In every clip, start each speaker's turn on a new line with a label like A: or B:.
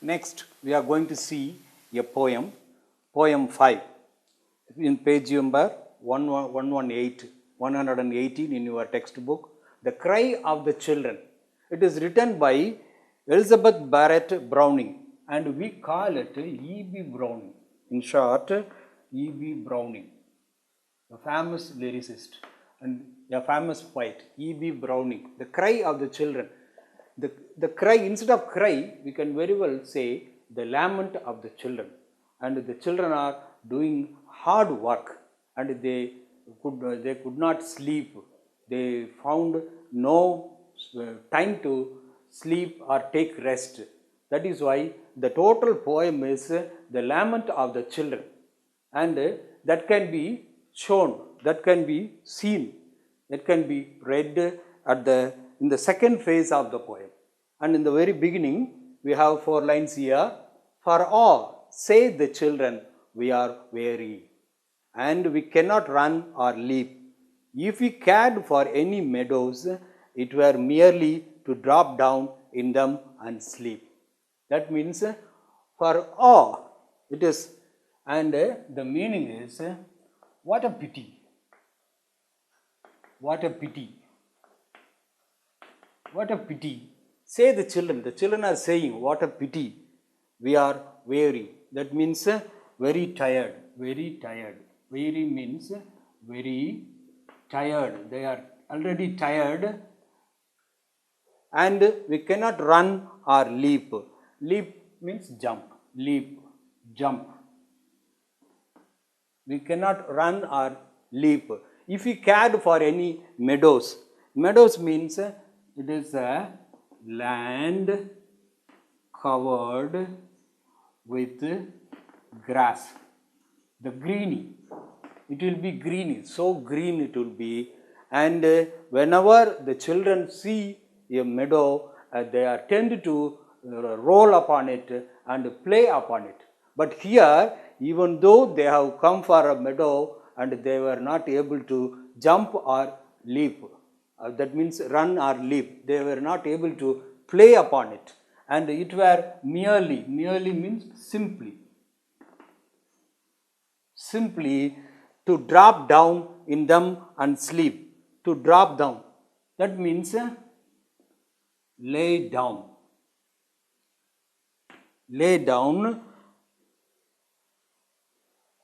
A: Next, we are going to see a poem, poem 5, in page number 118 in your textbook, The Cry of the Children. It is written by Elizabeth Barrett Browning, and we call it E.B. Browning. In short, E.B. Browning, a famous lyricist and a famous poet, E.B. Browning, The Cry of the Children. The cry, instead of cry, we can very well say the lament of the children. And the children are doing hard work and they could not sleep. They found no time to sleep or take rest. That is why the total poem is the lament of the children. And that can be shown, that can be seen, that can be read in the second phase of the poem. And in the very beginning, we have 4 lines here. For all, say the children, we are weary, and we cannot run or leap. If we cared for any meadows, it were merely to drop down in them and sleep. That means, for all, it is, and the meaning is, what a pity. What a pity. What a pity. Say the children are saying, what a pity, we are weary. That means very tired, very tired. Weary means very tired. They are already tired and we cannot run or leap. Leap means jump, leap, jump. We cannot run or leap. If we cared for any meadows, meadows means it is a land covered with grass. The greeny, it will be greeny, so green it will be. And whenever the children see a meadow, they are tend to roll upon it and play upon it. But here, even though they have come for a meadow and they were not able to jump or leap, that means run or leap, they were not able to play upon it. And it were merely means simply to drop down in them and sleep. To drop down, that means lay down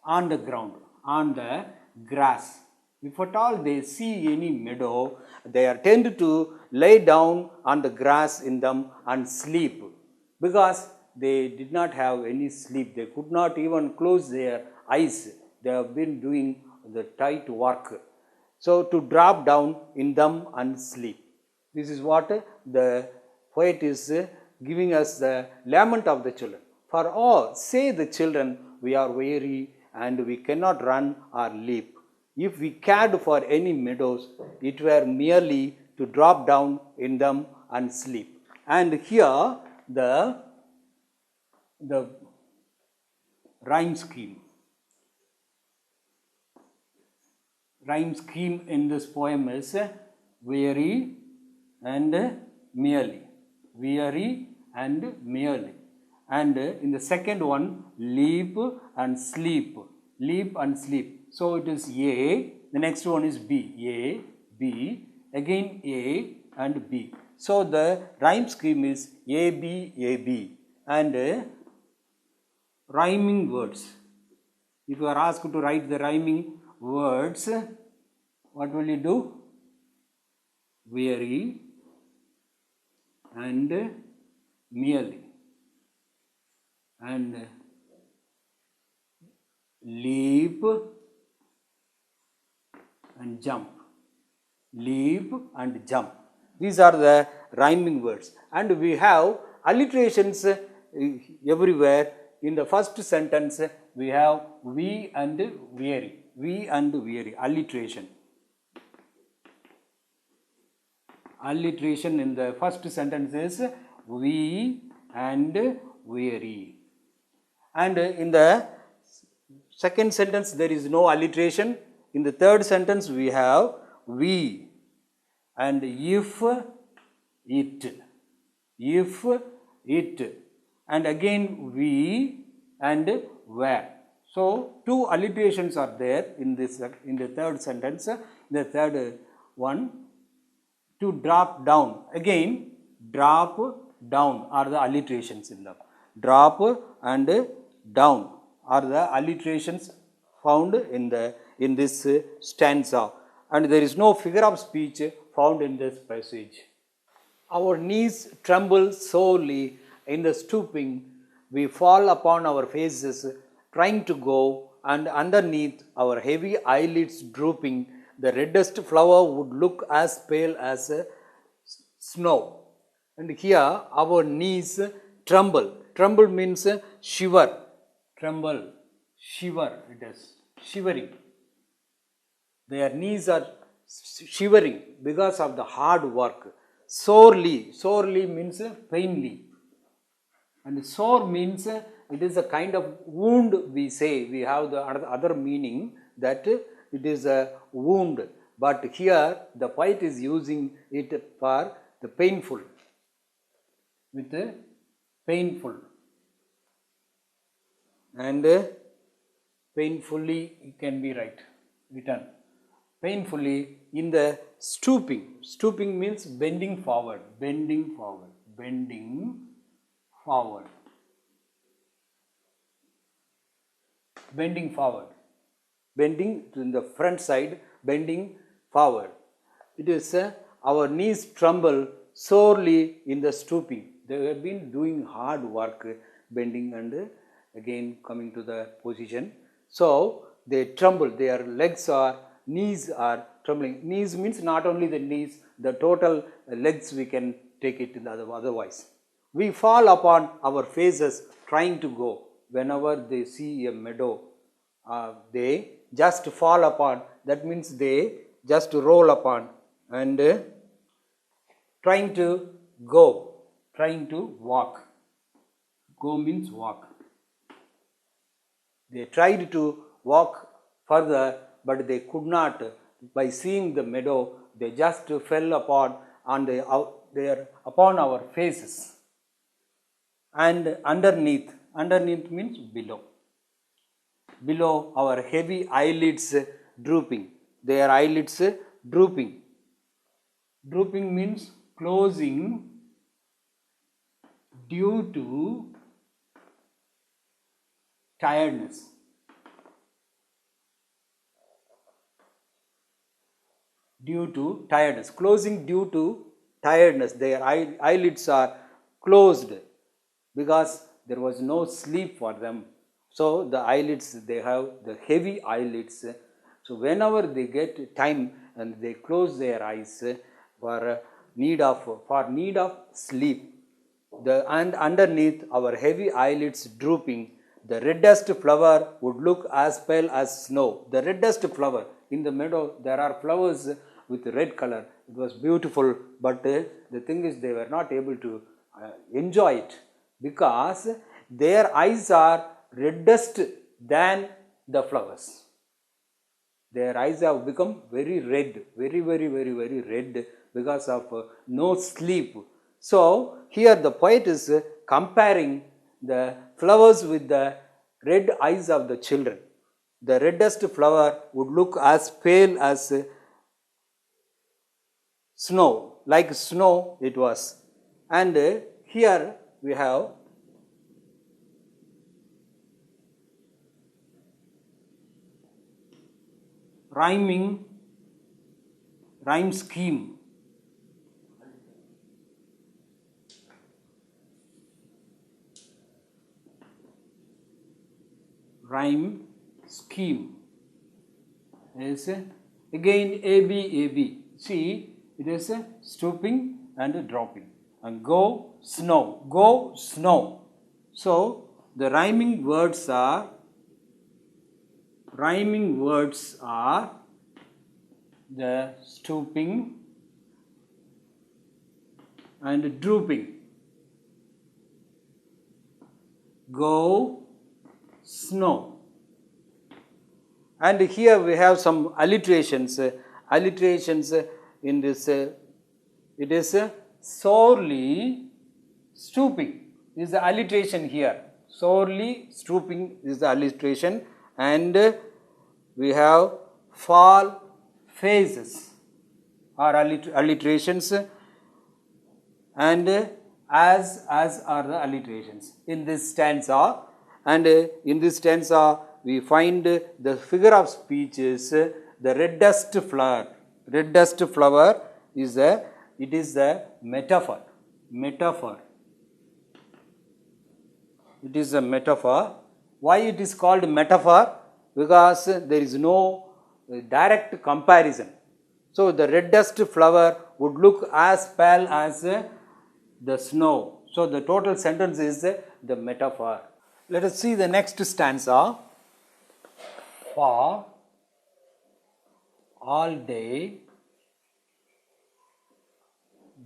A: on the ground, on the grass. If at all they see any meadow, they are tend to lay down on the grass in them and sleep, because they did not have any sleep. They could not even close their eyes. They have been doing the tight work. So to drop down in them and sleep. This is what the poet is giving us, the lament of the children. For all, say the children, we are weary and we cannot run or leap. If we cared for any meadows, it were merely to drop down in them and sleep. And here the rhyme scheme. Rhyme scheme in this poem is weary and merely. Weary and merely. And in the second one, leap and sleep. Leap and sleep. So it is A, the next one is B. A, B, again A and B. So the rhyme scheme is A, B, A, B. And rhyming words. If you are asked to write the rhyming words, what will you do? Weary and merely. And leap and jump. Leap and jump. These are the rhyming words. And we have alliterations everywhere. In the first sentence, we have we and weary. We and weary. Alliteration. Alliteration in the first sentence is we and weary. And in the second sentence, there is no alliteration. In the third sentence, we have we and if it. and again we and where. So, two alliterations are there in this in the third sentence. The third one, to drop down, again drop down are the alliterations in them. Drop and down are the alliterations found in this stanza, and there is no figure of speech found in this passage. Our knees tremble sorely in the stooping, we fall upon our faces trying to go, and underneath our heavy eyelids drooping, the reddest flower would look as pale as snow. And here our knees tremble. Tremble means shiver. Tremble, shiver, it is shivering. Their knees are shivering because of the hard work. Sorely, sorely means painly. And sore means it is a kind of wound, we say. We have the other meaning that it is a wound. But here the poet is using it for the painful. With the painful. And painfully it can be written. Painfully in the stooping. Stooping means bending forward. Bending forward. Bending forward. Bending forward. Bending to the front side, bending forward. It is our knees tremble sorely in the stooping. They have been doing hard work, bending and again coming to the position. So they tremble, their legs are, knees are trembling. Knees means not only the knees, the total legs we can take it in otherwise. We fall upon our faces trying to go. Whenever they see a meadow, they just fall upon, that means they just roll upon and trying to go, trying to walk. Go means walk. They tried to walk further, but they could not. By seeing the meadow, they just fell upon upon our faces. And underneath means below. Below our heavy eyelids drooping. Their eyelids drooping. Drooping means closing due to tiredness. Due to tiredness. Closing due to tiredness. Their eyelids are closed because there was no sleep for them. So the eyelids, they have the heavy eyelids. So whenever they get time and they close their eyes for need of sleep, and underneath our heavy eyelids drooping, the reddest flower would look as pale as snow. The reddest flower in the meadow, there are flowers with red color. It was beautiful, but the thing is they were not able to enjoy it because their eyes are reddest than the flowers. Their eyes have become very red, very red because of no sleep. So here the poet is comparing the flowers with the red eyes of the children. The reddest flower would look as pale as snow, like snow it was. And here we have rhyme scheme. Rhyme scheme is again AB. See, it is stooping and dropping. And go snow. So the rhyming words are the stooping and drooping. Go snow. And here we have some alliterations. Alliterations in this, it is sorely stooping. is the alliteration here. Sorely stooping is the alliteration, and we have fall phases are alliterations, and as are the alliterations in this stanza. And in this stanza we find the figure of speech is the reddest flower. Reddest flower is the metaphor. It is a metaphor. Why it is called metaphor? Because there is no direct comparison. So the reddest flower would look as pale as the snow. So the total sentence is the metaphor. Let us see the next stanza. For all day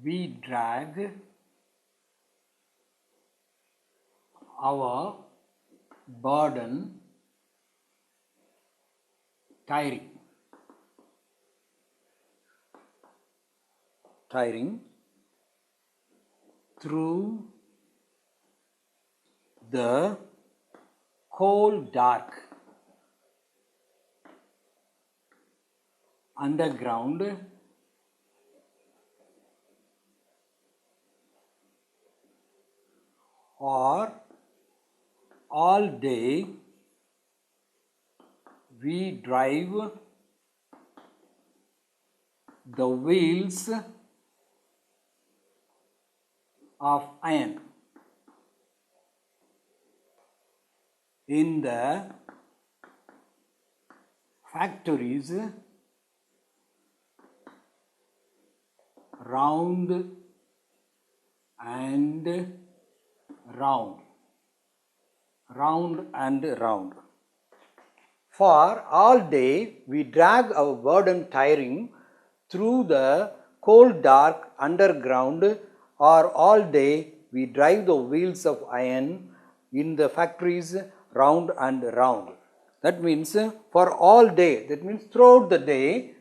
A: we drag our burden tiring through the cold dark underground or all day we drive the wheels of iron in the factories round and round. For all day we drag our burden tiring through the cold dark underground, or all day we drive the wheels of iron in the factories round and round. That means for all day, that means throughout the day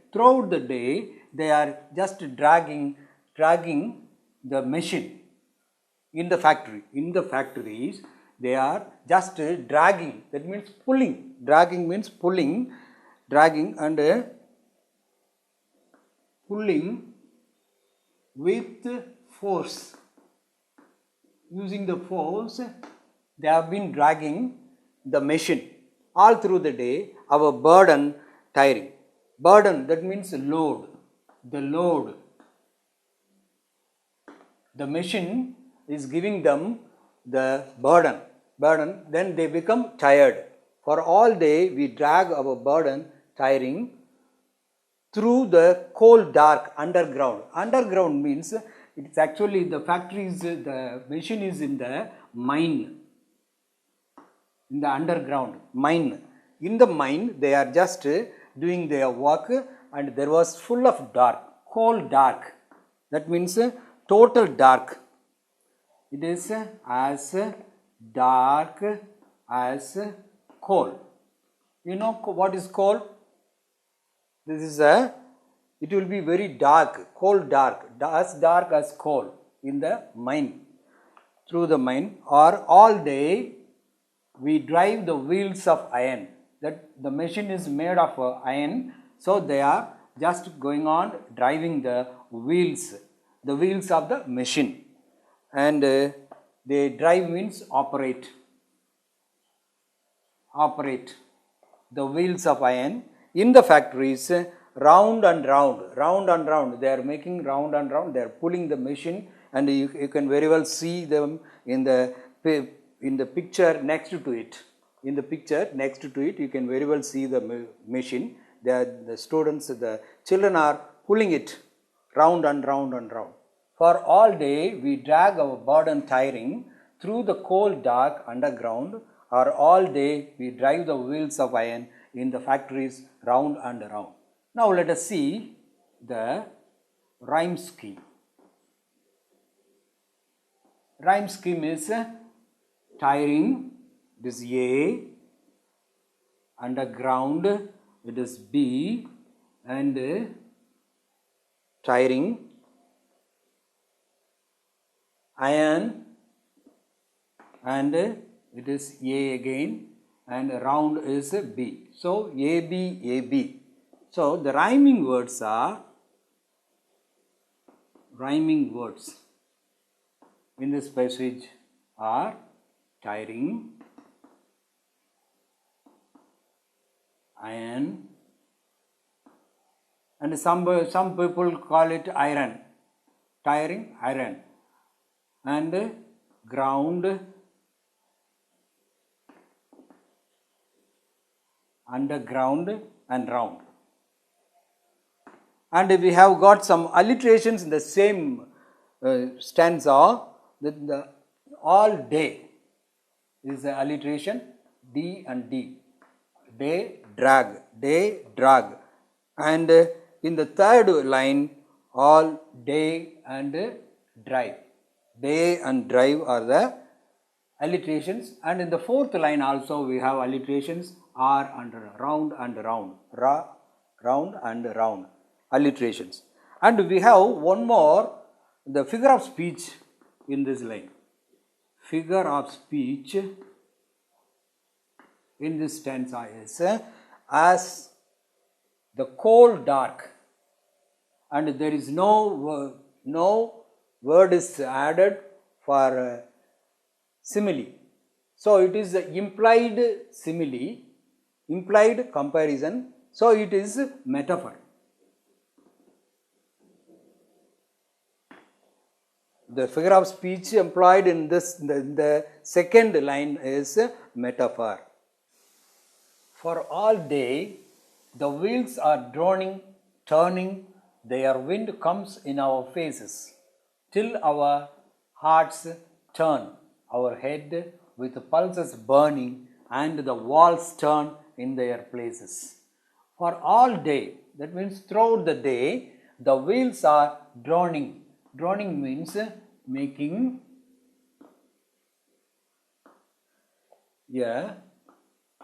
A: they are just dragging the machine in the factory. In the factories they are just dragging, that means pulling. Dragging means pulling, dragging and pulling with force. Using the force they have been dragging the machine all through the day, our burden tiring. Burden, that means load. The load. The machine is giving them the burden, then they become tired. For all day we drag our burden tiring through the cold dark underground. Underground means it's actually the factories, the machine is in the mine, in the underground mine. In the mine they are just doing their work, and there was full of dark, cold dark. That means total dark. It is as dark as coal. You know what is coal? This is it will be very dark, cold dark, as dark as coal in the mine, through the mine. Or all day we drive the wheels of iron. That the machine is made of iron, so they are just going on driving the wheels of the machine. And they drive means operate the wheels of iron in the factories round and round. They are making round and round. They are pulling the machine, and you can very well see them in the picture next to it. In the picture next to it, you can very well see the machine. The students, the children are pulling it round and round and round. For all day we drag our burden tiring through the cold dark underground, or all day we drive the wheels of iron in the factories round and round. Now let us see the rhyme scheme. Rhyme scheme is tiring, it is A, underground, it is B, and tiring, iron, and it is A again, and round is B. So AB, AB. So the rhyming words in this passage are tiring, iron, and some people call it iron, tiring, iron, and ground, underground, and round. And we have got some alliterations in the same stanza. The all day is the alliteration, D and D. Day, drag, day, drag. And in the third line, all day and drive. Day and drive are the alliterations. And in the fourth line also we have alliterations, R and round and round, ra, round and round, alliterations. And we have one more, the figure of speech in this line. Figure of speech in this stanza is as the coal dark, and there is no word is added for simile. So it is the implied simile, implied comparison. So it is metaphor. The figure of speech employed in this, the second line is metaphor. For all day the wheels are droning, turning, their wind comes in our faces, till our hearts turn, our head with pulses burning, and the walls turn in their places. For all day, that means throughout the day, the wheels are droning. Droning means making a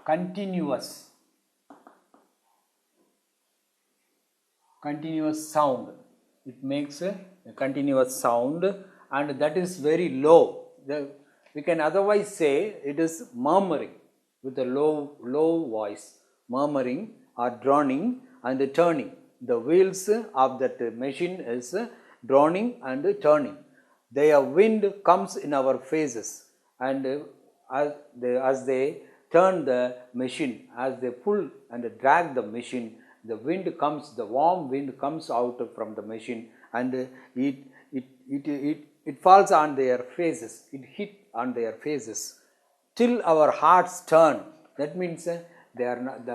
A: continuous sound. It makes a continuous sound, and that is very low. We can otherwise say it is murmuring with a low voice, murmuring or droning and turning. The wheels of that machine is droning and turning. Their wind comes in our faces, and as they turn the machine, as they pull and drag the machine, the wind comes, the warm wind comes out from the machine, and it falls on their faces, it hit on their faces, till our hearts turn. That means they are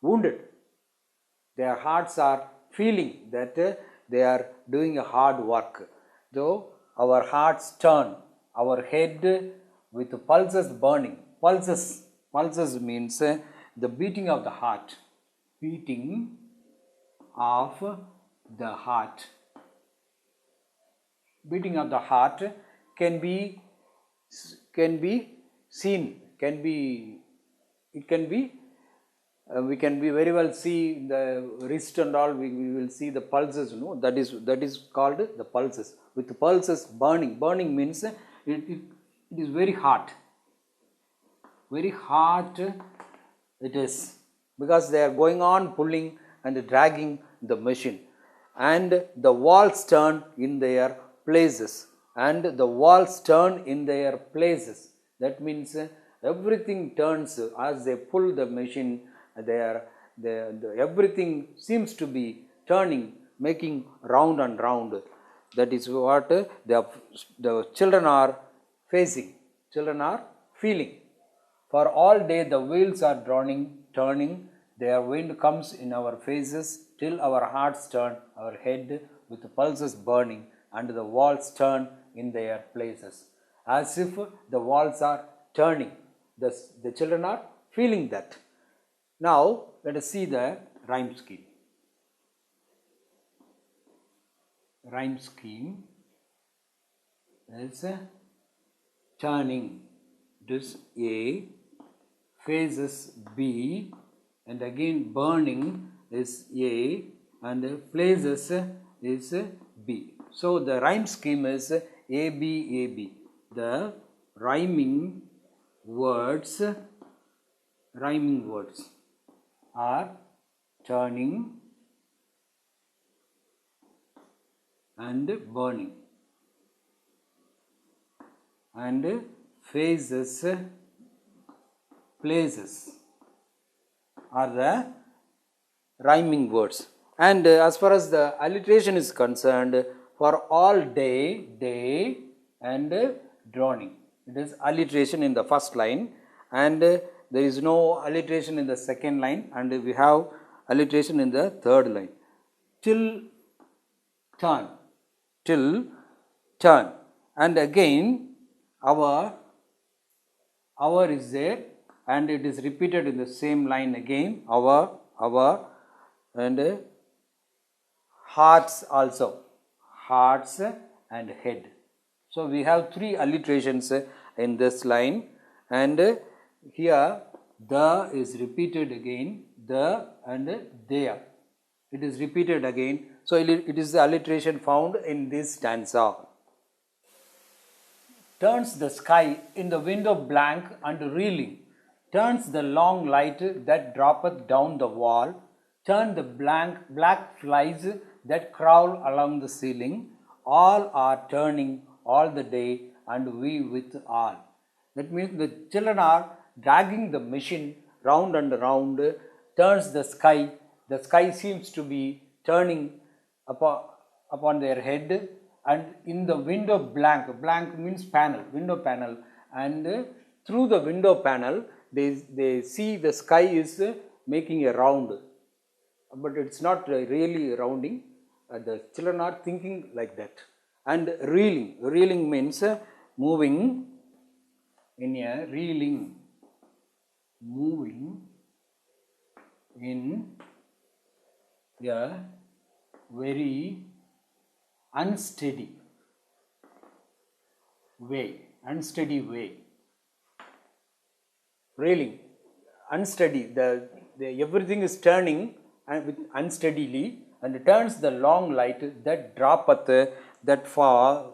A: wounded. Their hearts are feeling that they are doing a hard work. So our hearts turn, our head with pulses burning. Pulses means the beating of the heart. Beating of the heart. Beating of the heart can be seen, we can be very well see the wrist and all, we will see the pulses, that is called the pulses. With the pulses burning. Burning means it is very hot. Very hot it is, because they are going on pulling and dragging the machine. And the walls turn in their places. And the walls turn in their places. That means everything turns as they pull the machine. Everything seems to be turning, making round and round. That is what the children are facing, children are feeling. For all day the wheels are droning, turning, their wind comes in our faces, till our hearts turn, our head with the pulses burning, and the walls turn in their places. As if the walls are turning, the children are feeling that. Now let us see the rhyme scheme. Rhyme scheme is turning, this A, faces B, and again burning is A, and places is B. So the rhyme scheme is AB. The rhyming words are turning and burning, and faces, places are the rhyming words. And as far as the alliteration is concerned, for all day and drowning, it is alliteration in the first line, and there is no alliteration in the second line, and we have alliteration in the third line. Till turn, and again our is there, and it is repeated in the same line again, our, and hearts also, hearts and head. So we have three alliterations in this line, and here the is repeated again, the and there, it is repeated again. So it is the alliteration found in this stanza. Turns the sky in the window blank and reeling, turns the long light that droppeth down the wall, turn the black flies that crawl along the ceiling, all are turning all the day, and we with all. That means the children are dragging the machine round and round, turns the sky seems to be turning upon their head, and in the window blank means window panel, and through the window panel they see the sky is making a round, but it's not really rounding. The children are thinking like that. And reeling means moving in a reeling, moving in a very unsteady way. Reeling, unsteady, the everything is turning and with unsteadily, and turns the long light that droppeth, that falls.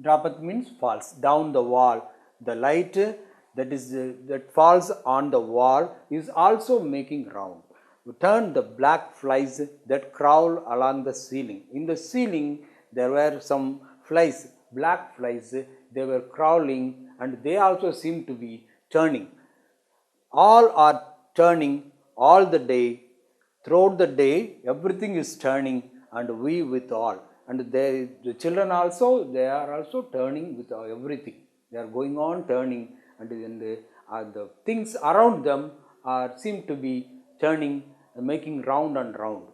A: Droppeth means falls down the wall. The light that falls on the wall is also making round. Turn the black flies that crawl along the ceiling. In the ceiling there were some flies, black flies, they were crawling, and they also seem to be turning. All are turning all the day, throughout the day everything is turning, and we with all. And the children also, they are also turning with everything. They are going on turning, and the things around them seem to be turning, making round and round.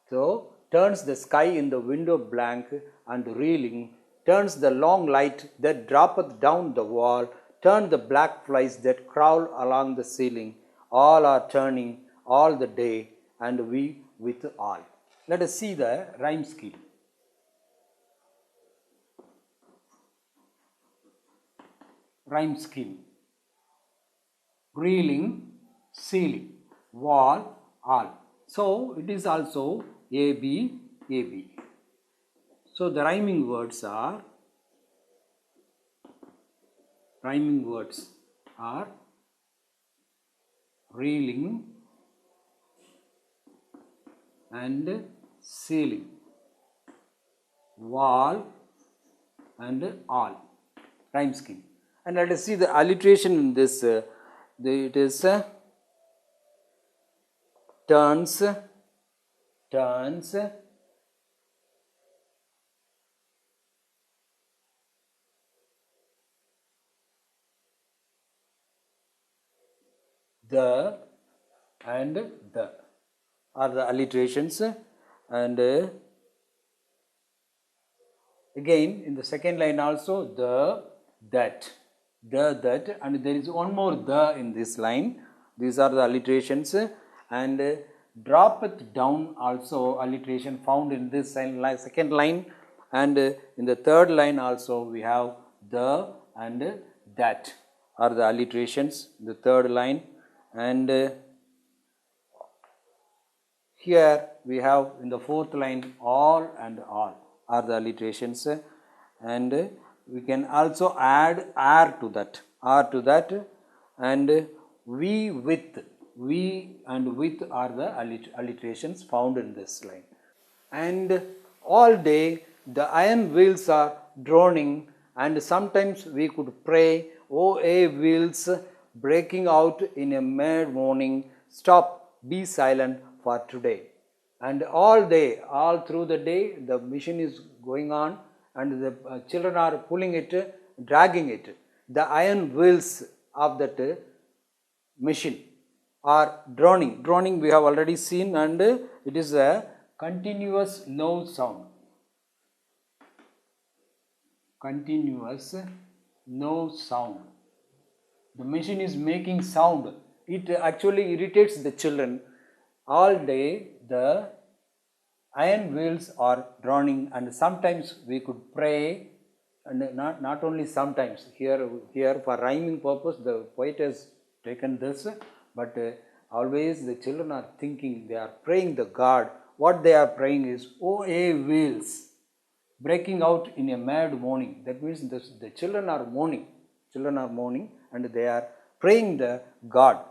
A: So turns the sky in the window blank and reeling, turns the long light that droppeth down the wall, turn the black flies that crawl along the ceiling, all are turning all the day, and we with all. Let us see the rhyme scheme. Rhyme scheme. Reeling, ceiling, wall, all. So it is also AB. So the rhyming words are reeling and ceiling, wall and all. Rhyme scheme. And let us see the alliteration in this. It is turns, the and the are the alliterations, and again in the second line also the, that, and there is one more the in this line. These are the alliterations, and droppeth down also alliteration found in this second line, and in the third line also we have the and that are the alliterations, the third line, and here we have in the fourth line all and all. are the alliterations, and we can also add r to that, and we and with are the alliterations found in this line. And all day the iron wheels are droning, and sometimes we could pray, O ye wheels breaking out in a mad morning, stop, be silent for today. And all day, all through the day, the machine is going on, and the children are pulling it, dragging it. The iron wheels of that machine are droning. Droning we have already seen, and it is a continuous low sound. Continuous low sound. The machine is making sound. It actually irritates the children. All day the iron wheels are droning, and sometimes we could pray, and not only sometimes. Here for rhyming purpose the poet has taken this, but always the children are thinking, they are praying the God. What they are praying is, O ye wheels breaking out in a mad mourning. That means the children are mourning. And they are praying the God.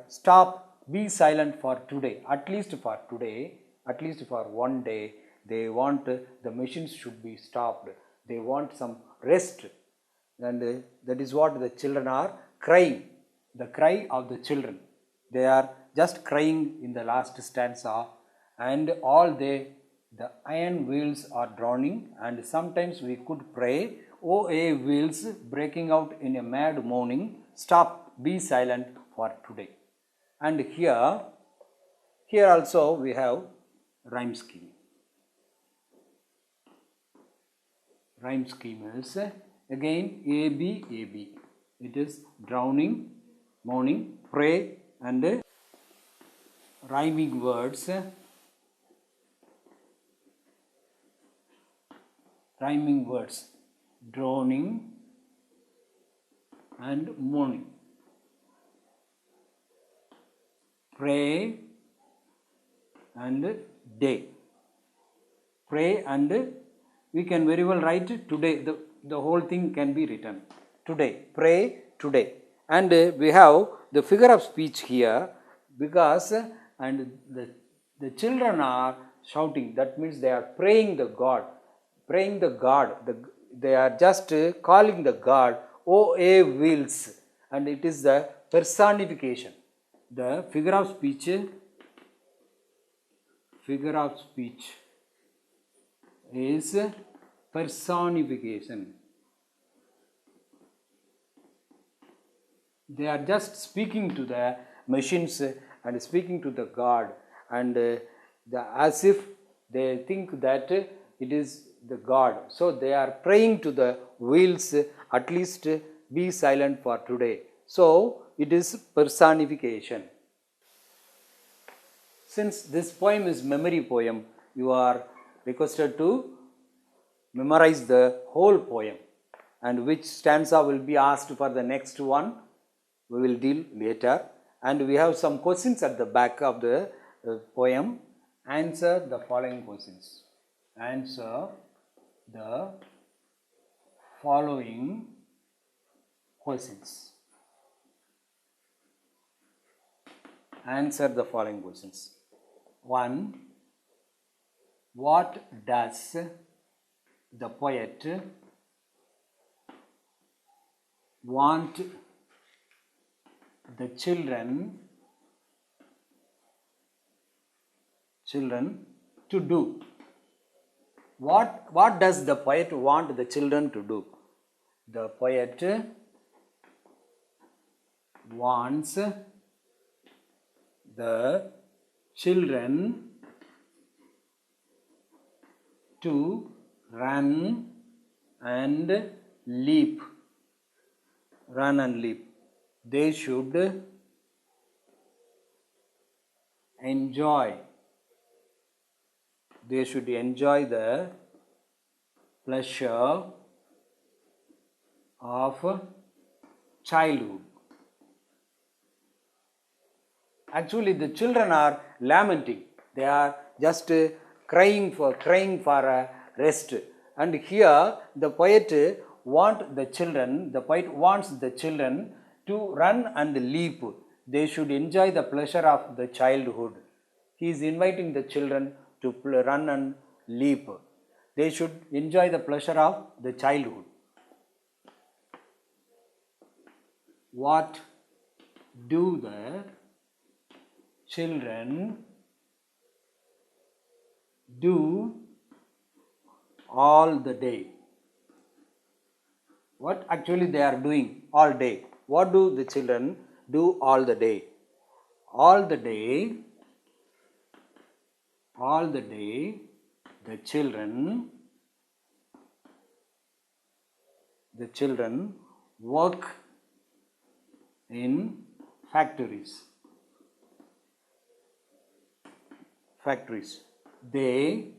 A: Stop, be silent for today. At least for today, at least for one day, they want the machines should be stopped. They want some rest. And that is what the children are crying. The cry of the children. They are just crying in the last stanza. And all day the iron wheels are droning, and sometimes we could pray, O ye wheels breaking out in a mad mourning, stop, be silent for today. And here also we have rhyme scheme. Rhyme scheme is again A B. It is drowning, mourning, pray, and rhyming words. Rhyming words, droning and mourning. Pray and day. Pray, and we can very well write today. The whole thing can be written today. Pray today. And we have the figure of speech here, because and the children are shouting. That means they are praying the God. They are just calling the God, O ye wheels, and it is the personification. The figure of speech is personification. They are just speaking to the machines and speaking to the God, and as if they think that it is the God. So they are praying to the wheels, at least be silent for today. So it is personification. Since this poem is memory poem, you are requested to memorize the whole poem, and which stanza will be asked for the next one, we will deal later. And we have some questions at the back of the poem. Answer the following questions. Answer the following questions. Answer the following questions. 1. What does the poet want the children to do? What does the poet want the children to do? The poet wants the children to run and leap. They should enjoy the pleasure of childhood. Actually, the children are lamenting. They are just crying for rest. And here the poet wants the children to run and leap. They should enjoy the pleasure of the childhood. He is inviting the children to run and leap. They should enjoy the pleasure of the childhood. What do the children do all the day? What actually they are doing all day? What do the children do all the day? All the day, the children work in factories. They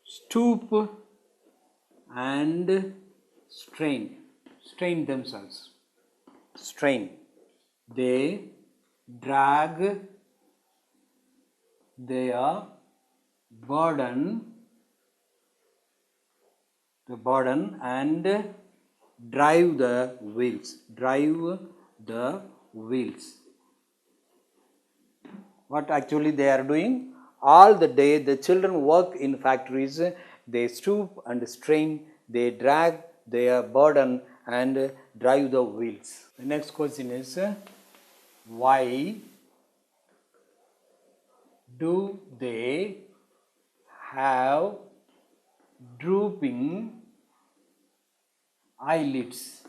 A: stoop and strain themselves. They drag their burden and drive the wheels. What actually they are doing? All the day the children work in factories. They stoop and strain. They drag their burden and drive the wheels. The next question is, why do they have drooping eyelids?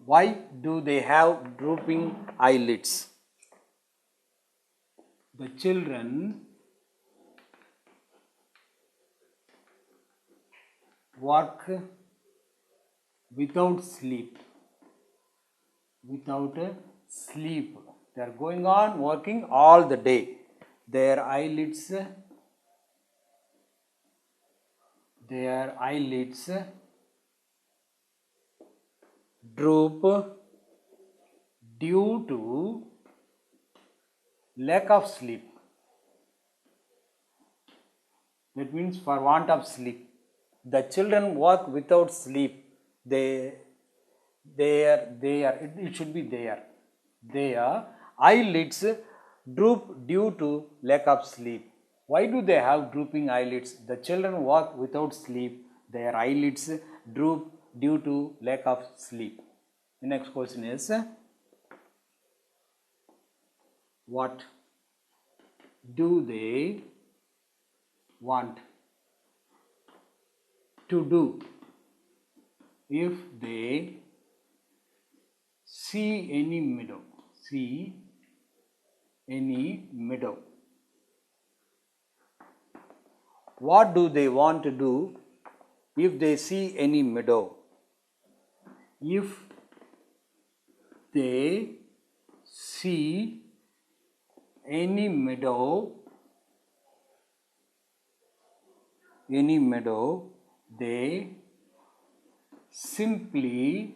A: Why do they have drooping eyelids? The children work without sleep. They are going on working all the day. Their eyelids droop due to lack of sleep. That means for want of sleep. The children work without sleep. It should be there. Their eyelids droop due to lack of sleep. Why do they have drooping eyelids? The children work without sleep. Their eyelids droop due to lack of sleep. The next question is, what do they want to do if they see any meadow? What do they want to do if they see any meadow? If they see any meadow, they simply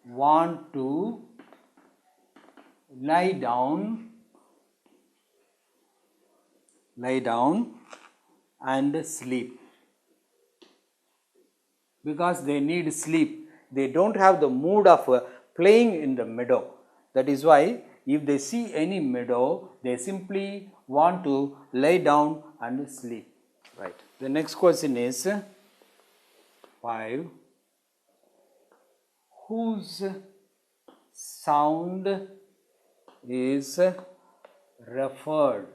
A: want to lie down and sleep. Because they need sleep. They don't have the mood of playing in the meadow. That is why if they see any meadow, they simply want to lie down and sleep. Right. The next question is 5. Whose sound is referred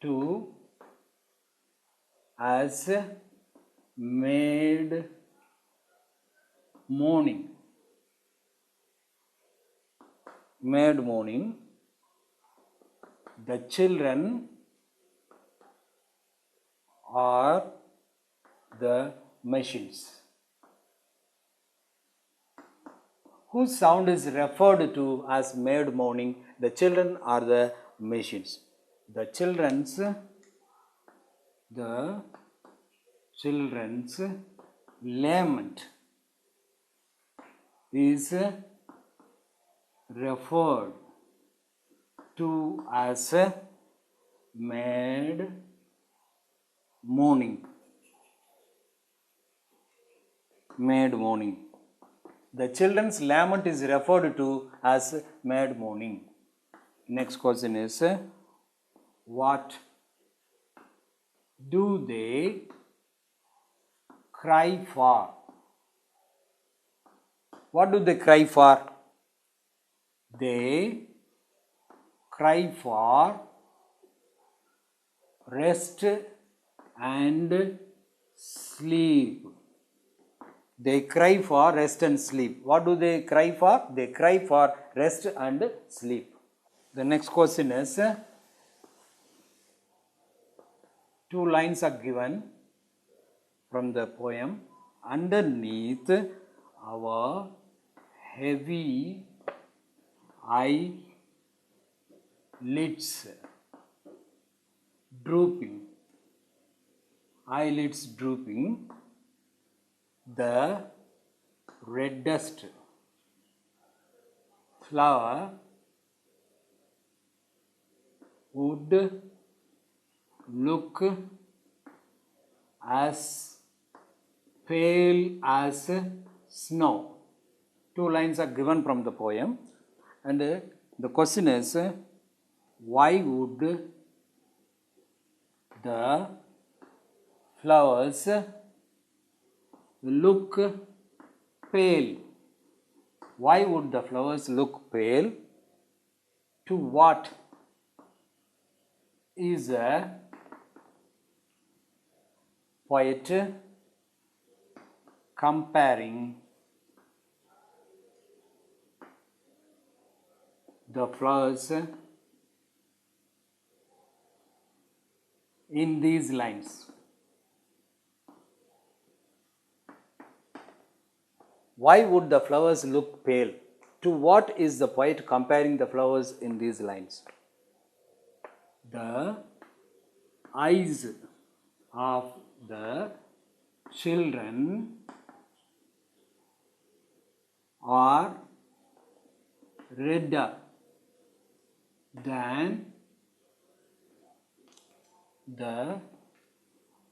A: to as mid morning? The children are the machines. Whose sound is referred to as mid morning? The children are the machines. The children's lament is referred to as mad morning. Mad morning. The children's lament is referred to as mad morning. Next question is, what do they cry for? What do they cry for? They cry for rest and sleep. They cry for rest and sleep. What do they cry for? They cry for rest and sleep. The next question is, two lines are given from the poem. Underneath our heavy eyelids drooping, the reddest flower would look as pale as snow. Two lines are given from the poem, and the question is, why would the flowers look pale? Why would the flowers look pale? To what is a poet comparing the flowers in these lines? Why would the flowers look pale? To what is the poet comparing the flowers in these lines? The eyes of the children are redder than the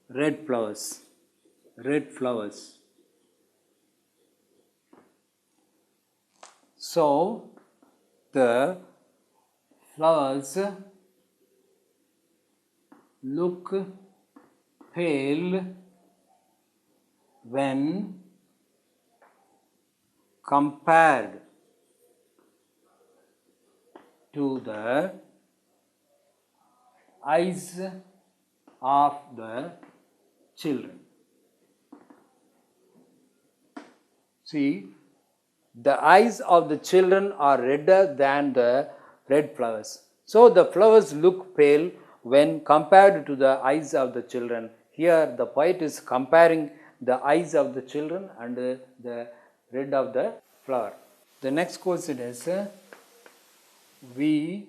A: red flowers. So the flowers look pale when compared to the eyes of the children. See, the eyes of the children are redder than the red flowers. So the flowers look pale when compared to the eyes of the children. Here the poet is comparing the eyes of the children and the red of the flower. The next question is, we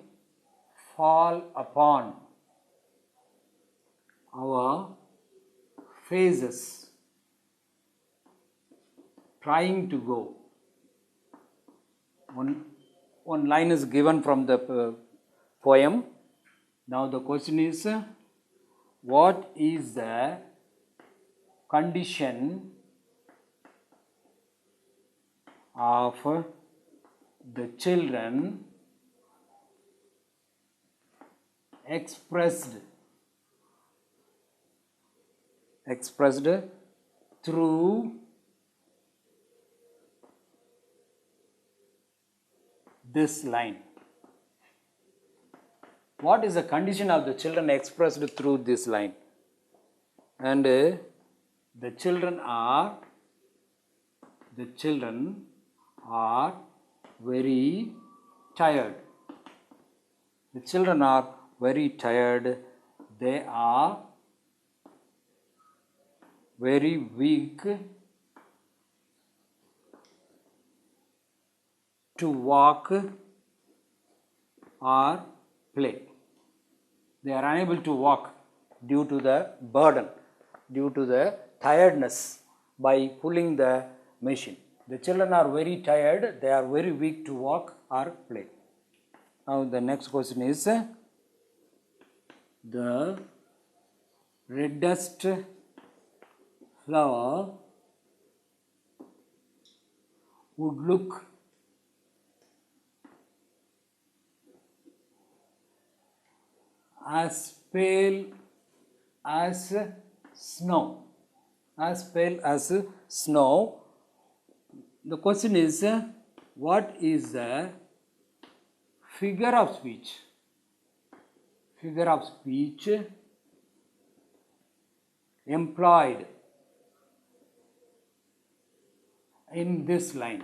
A: fall upon our faces trying to go. One line is given from the poem. Now the question is, what is the condition of the children expressed through this line? What is the condition of the children expressed through this line? And the children are very tired. The children are very tired. They are very weak to walk or play. They are unable to walk due to the burden, due to the tiredness by pulling the machine. The children are very tired, they are very weak to walk or play. Now the next question is, the reddest flower would look as pale as snow. As pale as snow. The question is, what is the figure of speech? Figure of speech employed in this line.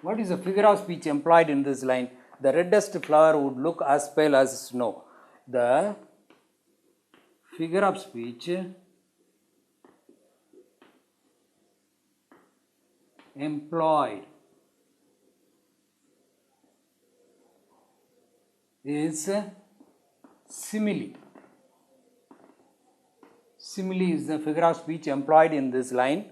A: What is the figure of speech employed in this line? The reddest flower would look as pale as snow. The figure of speech employed is simile. Simile is the figure of speech employed in this line.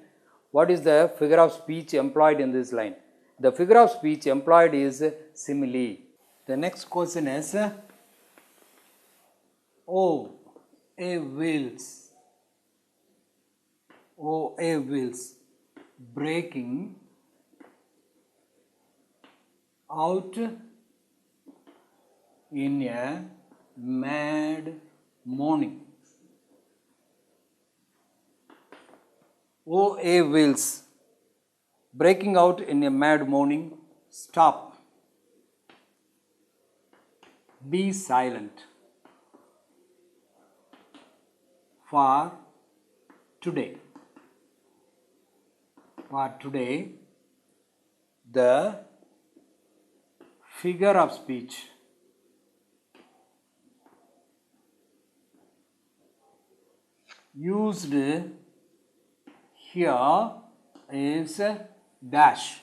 A: What is the figure of speech employed in this line? The figure of speech employed is simile. The next question is, oh, a wheels. Oh, a wheels. Breaking out in a mad morning. Oh, a wheels, breaking out in a mad morning, stop. Be silent. For today. For today, the figure of speech used here is dash,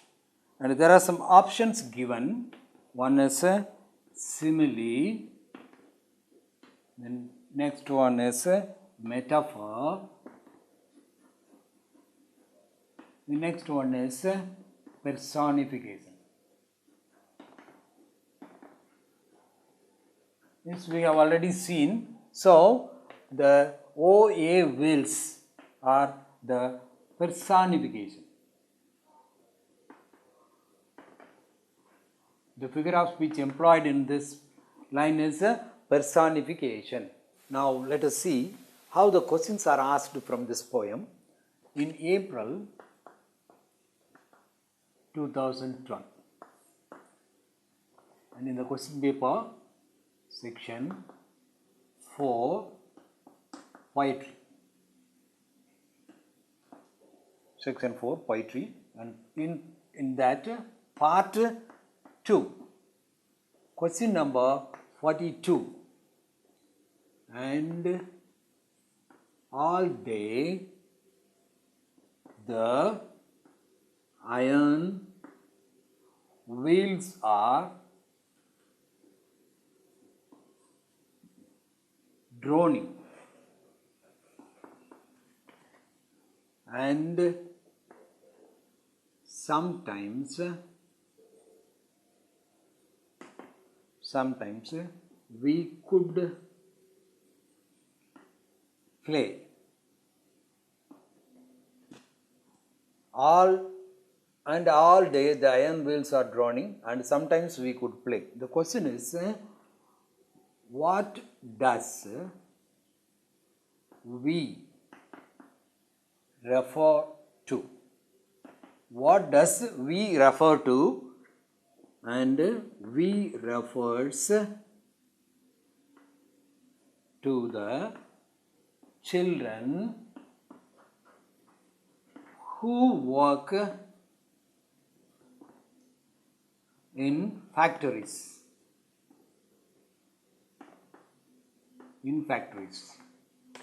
A: and there are some options given. One is simile, then next one is metaphor, the next one is personification. This we have already seen. So the OA wills are the personification. The figure of speech employed in this line is personification. Now let us see how the questions are asked from this poem. In April 2012, and in the question paper, section 4, poetry. Section 4, poetry, and in that part 2, question number 42. And all day the iron wheels are droning, and sometimes we could play. All day the iron wheels are droning, and sometimes we could play. The question is, what does we refer to? What does we refer to? And we refers to the children who work in factories. In factories.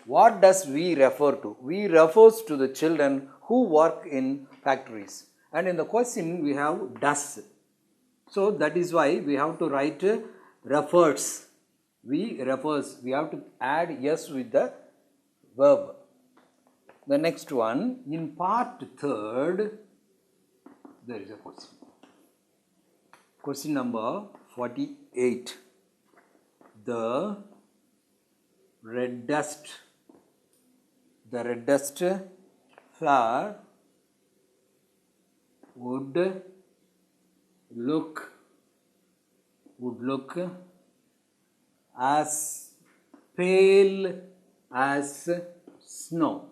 A: What does we refer to? We refers to the children who work in factories. And in the question we have does. So that is why we have to write refers. We refers. We have to add yes with the verb. The next one, in part third, there is a question. Question number 48. The reddest flower would look as pale as snow.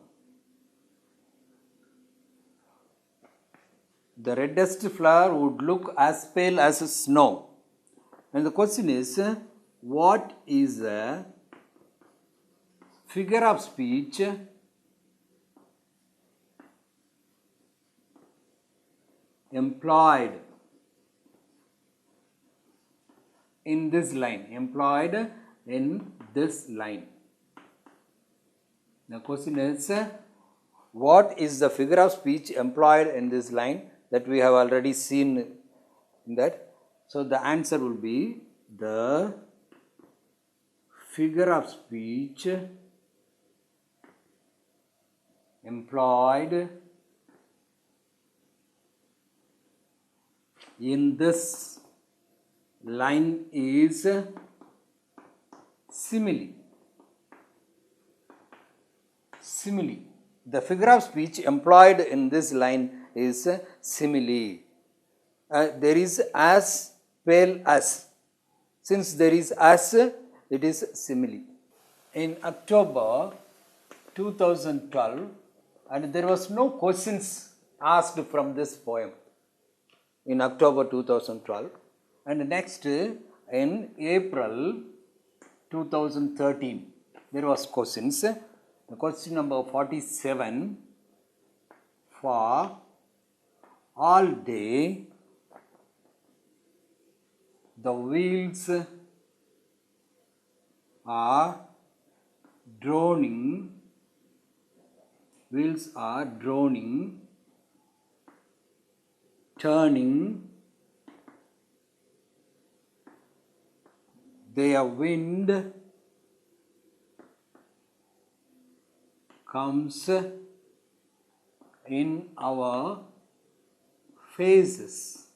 A: The reddest flower would look as pale as snow. And the question is, what is a figure of speech employed in this line? The question is, what is the figure of speech employed in this line? That we have already seen in that. So the answer will be the figure of speech employed in this line is simile. The figure of speech employed in this line is simile. There is as, pale as. Since there is as, it is simile. In October 2012, and there was no questions asked from this poem in October 2012. And next, in April 2013, there was questions. The question number 47, for all day the wheels are droning, turning, their wind comes in our faces.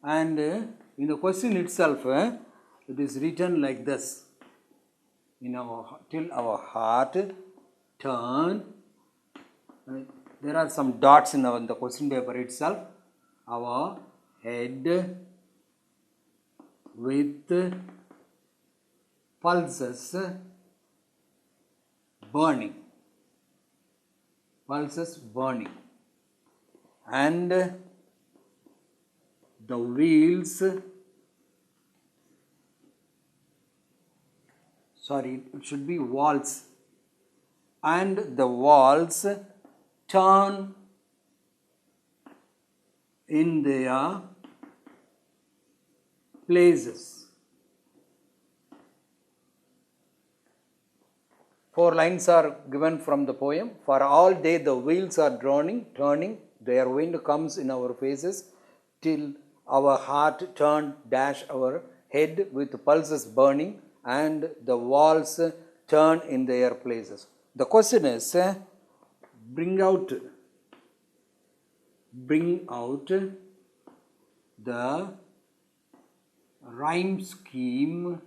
A: And in the question itself, it is written like this: till our heart turn. There are some dots in the question paper itself. Our head with pulses burning, and the wheels, it should be walls, and the walls turn in their places. 4 lines are given from the poem. For all day the wheels are turning, their wind comes in our faces, till our heart turn dash our head with pulses burning, and the walls turn in their places. The question is, bring out the rhyme scheme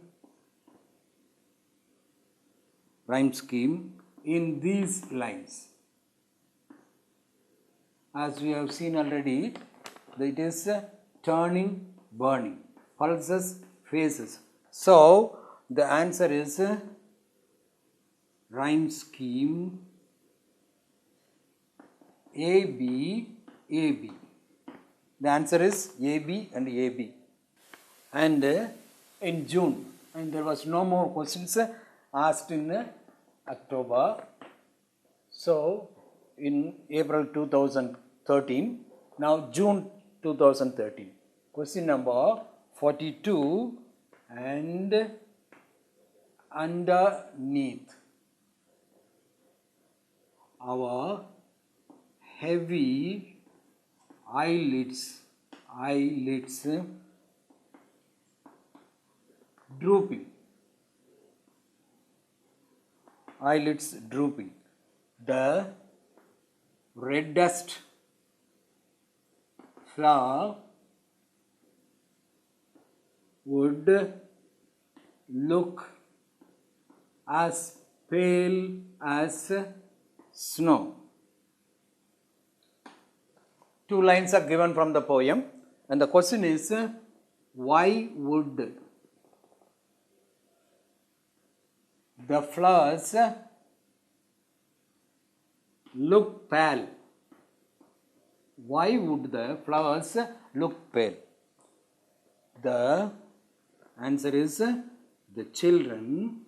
A: in these lines. As we have seen already, it is turning, burning, pulses, faces. So the answer is rhyme scheme AB, AB. The answer is AB and AB. And in June, and there was no more questions asked in October. So in April 2013, now June 2013. Question number 42, and underneath our heavy eyelids drooping. eyelids drooping. The reddest flower would look as pale as snow. Two lines are given from the poem, and the question is, why would the flowers look pale? Why would the flowers look pale? The answer is, the children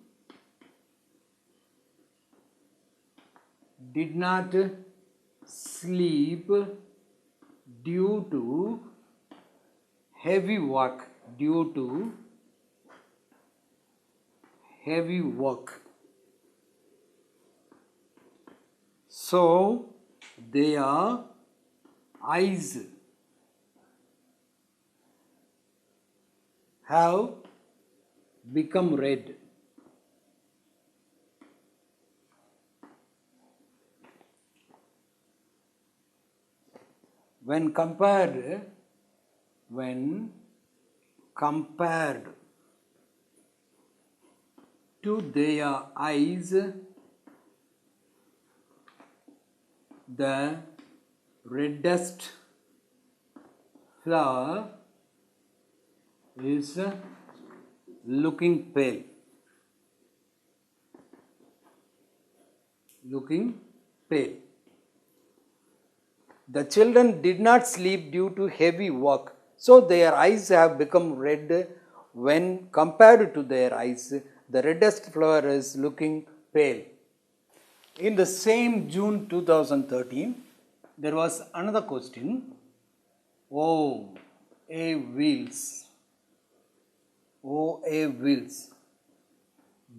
A: did not sleep due to heavy work. So their eyes have become red. When compared to their eyes, the reddest flower is looking pale. The children did not sleep due to heavy work, so their eyes have become red. When compared to their eyes, the reddest flower is looking pale. In the same June 2013, there was another question. O.A. Wills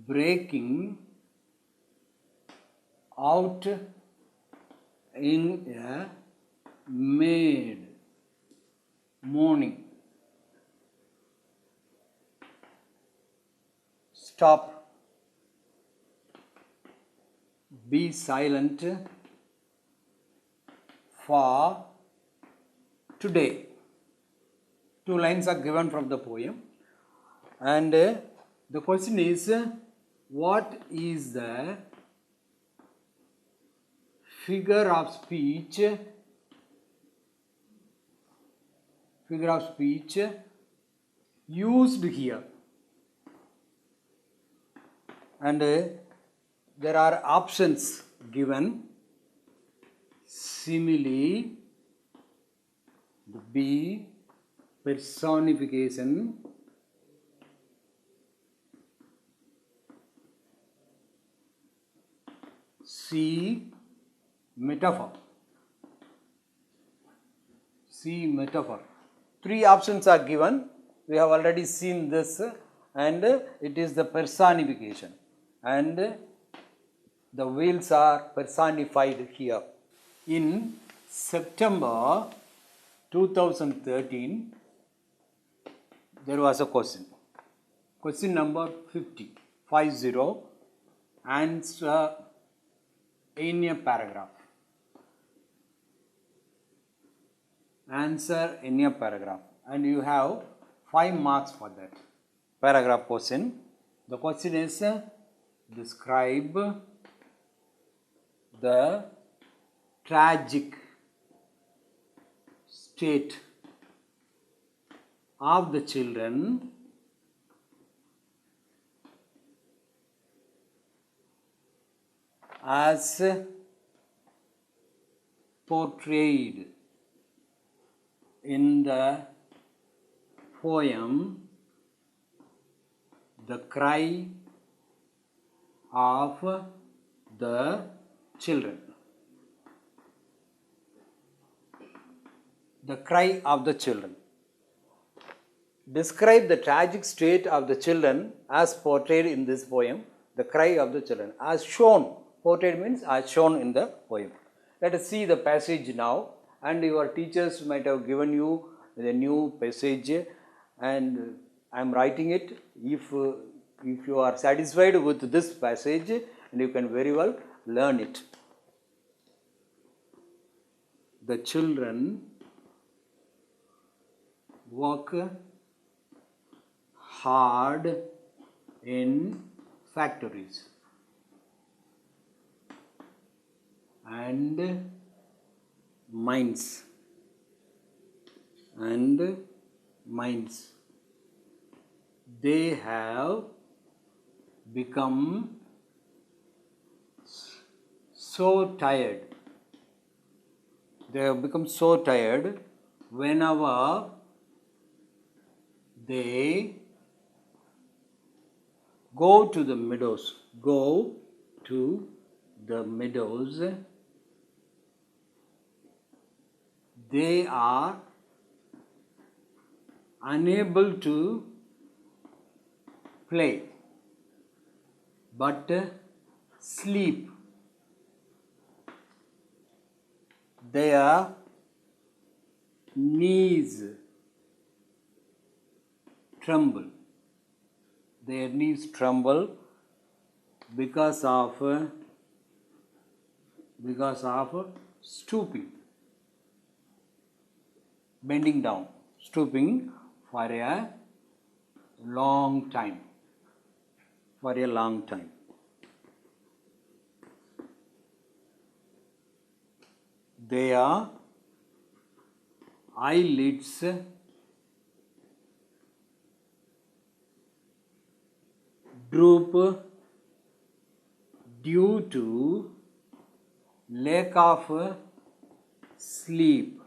A: breaking out in a mid morning. Stop. Be silent for today. Two lines are given from the poem, and the question is, what is the figure of speech used here? And there are options given. Simile, B, personification, C, metaphor. Three options are given. We have already seen this, and it is the personification, and the wheels are personified here. In September 2013, there was a question. Question number 50. Answer in a paragraph. And you have 5 marks for that paragraph question. The question is, describe the tragic state of the children as portrayed in the poem The Cry of the Children. The Cry of the Children. Describe the tragic state of the children as portrayed in this poem, The Cry of the Children. As shown, portrayed means as shown in the poem. Let us see the passage now, and your teachers might have given you the new passage, and I am writing it. If you are satisfied with this passage, and you can very well learn it. The children work hard in factories and mines. They have become so tired. Whenever they go to the meadows. They are unable to play but sleep. Their knees tremble. Because of stooping, bending down, stooping for a long time. Their eyelids droop due to lack of sleep.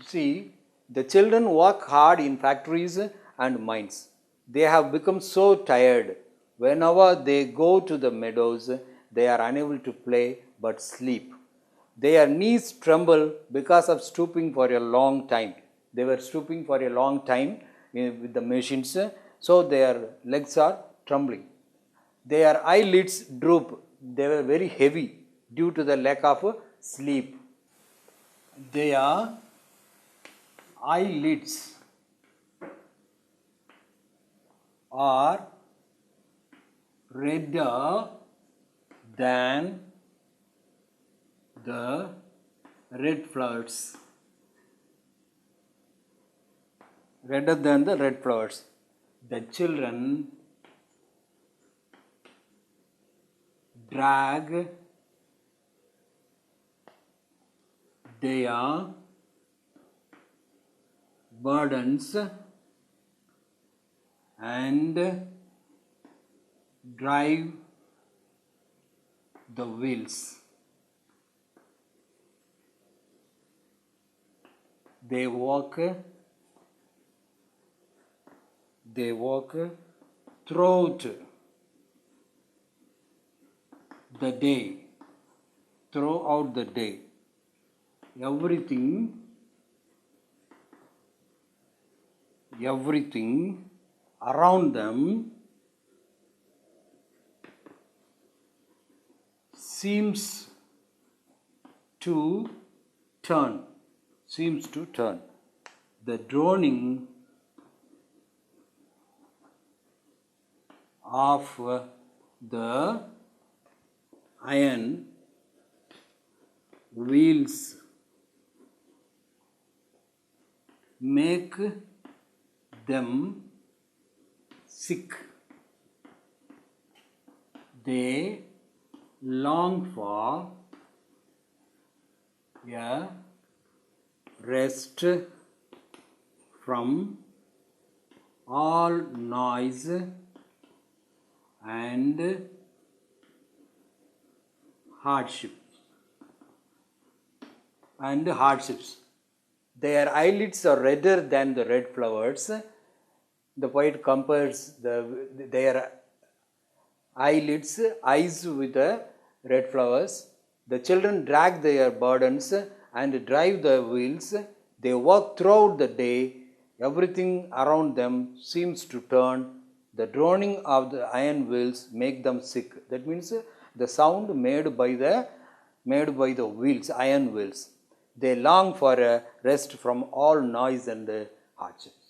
A: See, the children work hard in factories and mines. They have become so tired. Whenever they go to the meadows, they are unable to play but sleep. Their knees tremble because of stooping for a long time. They were stooping for a long time with the machines, so their legs are trembling. Their eyelids droop. They were very heavy due to the lack of sleep. Their eyelids are redder than the red flowers. The children drag their burdens and drive the wheels. They walk throughout the day. Everything around them seems to turn. The droning of the iron wheels make them sick. They long for a rest from all noise and hardships. Their eyelids are redder than the red flowers. The poet compares their eyes with the red flowers. The children drag their burdens and drive the wheels. They work throughout the day. Everything around them seems to turn. The droning of the iron wheels make them sick. That means the sound made by the wheels, iron wheels. They long for a rest from all noise and hardships.